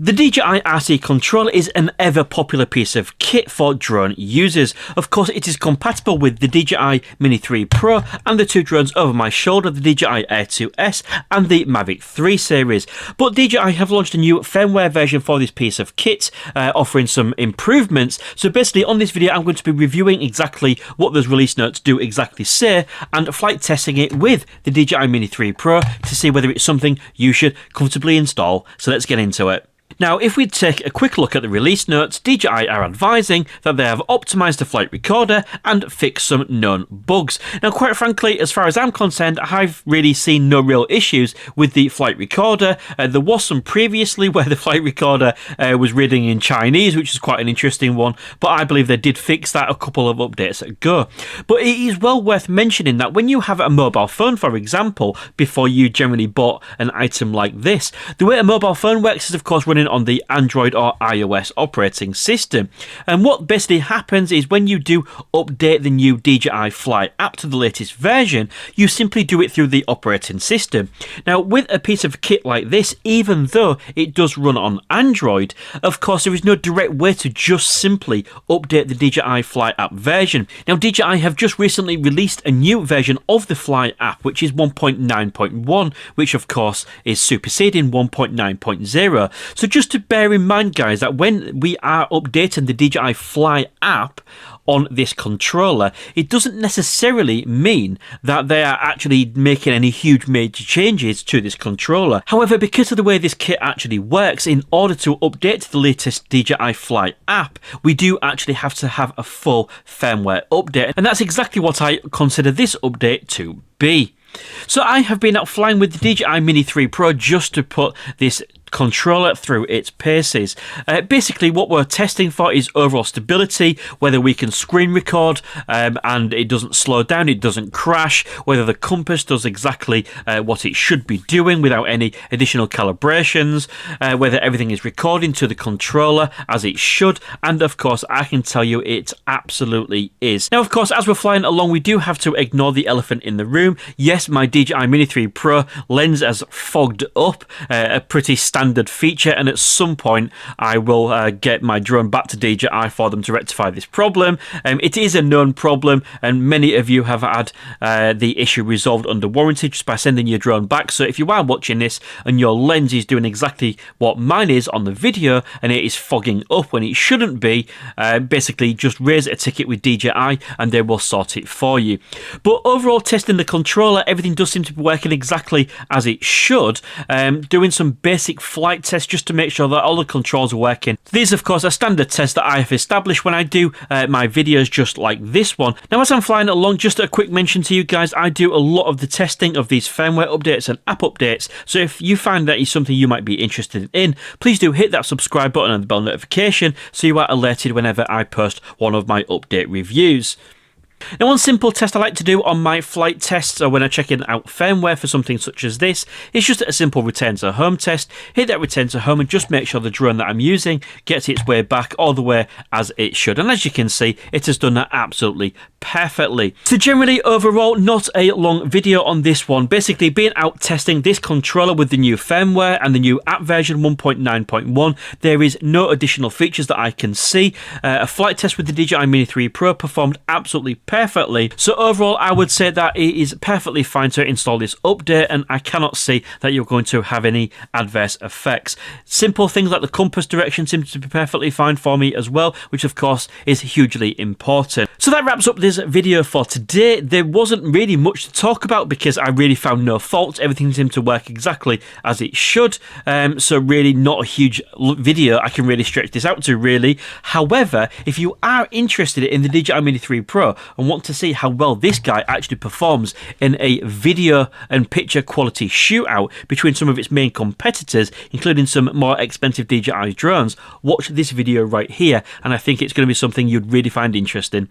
The DJI RC controller is an ever popular piece of kit for drone users. Of course, it is compatible with the DJI Mini 3 Pro and the two drones over my shoulder, the DJI Air 2S and the Mavic 3 series. But DJI have launched a new firmware version for this piece of kit, offering some improvements. So basically on this video, I'm going to be reviewing exactly what those release notes do exactly say and flight testing it with the DJI Mini 3 Pro to see whether it's something you should comfortably install. So let's get into it. Now, if we take a quick look at the release notes, DJI are advising that they have optimized the flight recorder and fixed some known bugs. Now, quite frankly, as far as I'm concerned, I've really seen no real issues with the flight recorder. There was some previously where the flight recorder was reading in Chinese, which is quite an interesting one, but I believe they did fix that a couple of updates ago. But it is well worth mentioning that when you have a mobile phone, for example, before you generally bought an item like this, the way a mobile phone works is, of course, running on the Android or iOS operating system. And what basically happens is when you do update the new DJI Fly app to the latest version, you simply do it through the operating system. Now, with a piece of kit like this, even though it does run on Android, of course, there is no direct way to just simply update the DJI Fly app version. Now, DJI have just recently released a new version of the Fly app, which is 1.9.1, which of course is superseding 1.9.0. So just to bear in mind, guys, that when we are updating the DJI Fly app on this controller, it doesn't necessarily mean that they are actually making any huge major changes to this controller. However, because of the way this kit actually works, in order to update to the latest DJI Fly app, we do actually have to have a full firmware update, and that's exactly what I consider this update to be. So I have been out flying with the DJI Mini 3 Pro just to put this controller through its paces. Basically what we're testing for is overall stability, whether we can screen record and it doesn't slow down, it doesn't crash, whether the compass does exactly what it should be doing without any additional calibrations, whether everything is recording to the controller as it should, and of course I can tell you it absolutely is. Now, of course, as we're flying along, we do have to ignore the elephant in the room. Yes, my DJI Mini 3 Pro lens has fogged up, a pretty standard feature, and at some point I will get my drone back to DJI for them to rectify this problem. It is a known problem, and many of you have had the issue resolved under warranty just by sending your drone back. So if you are watching this and your lens is doing exactly what mine is on the video and it is fogging up when it shouldn't be, basically just raise a ticket with DJI and they will sort it for you. But overall, testing the controller, everything does seem to be working exactly as it should. Doing some basic flight tests just to make sure that all the controls are working. These, of course, are standard tests that I have established when I do my videos just like this one. Now, as I'm flying along, just a quick mention to you guys, I do a lot of the testing of these firmware updates and app updates. So if you find that is something you might be interested in, please do hit that subscribe button and the bell notification so you are alerted whenever I post one of my update reviews. Now, one simple test I like to do on my flight tests or when I'm checking out firmware for something such as this is just a simple return to home test. Hit that return to home and just make sure the drone that I'm using gets its way back all the way as it should. And as you can see, it has done that absolutely perfectly. So generally, overall, not a long video on this one. Basically, being out testing this controller with the new firmware and the new app version 1.9.1, there is no additional features that I can see. A flight test with the DJI Mini 3 Pro performed absolutely perfectly. So overall, I would say that it is perfectly fine to install this update, and I cannot see that you're going to have any adverse effects. Simple things like the compass direction seem to be perfectly fine for me as well, which of course is hugely important. So that wraps up this video for today. There wasn't really much to talk about because I really found no faults. Everything seemed to work exactly as it should. So really not a huge video I can really stretch this out to, really. However, if you are interested in the DJI Mini 3 Pro and want to see how well this guy actually performs in a video and picture quality shootout between some of its main competitors, including some more expensive DJI drones, watch this video right here, and I think it's going to be something you'd really find interesting.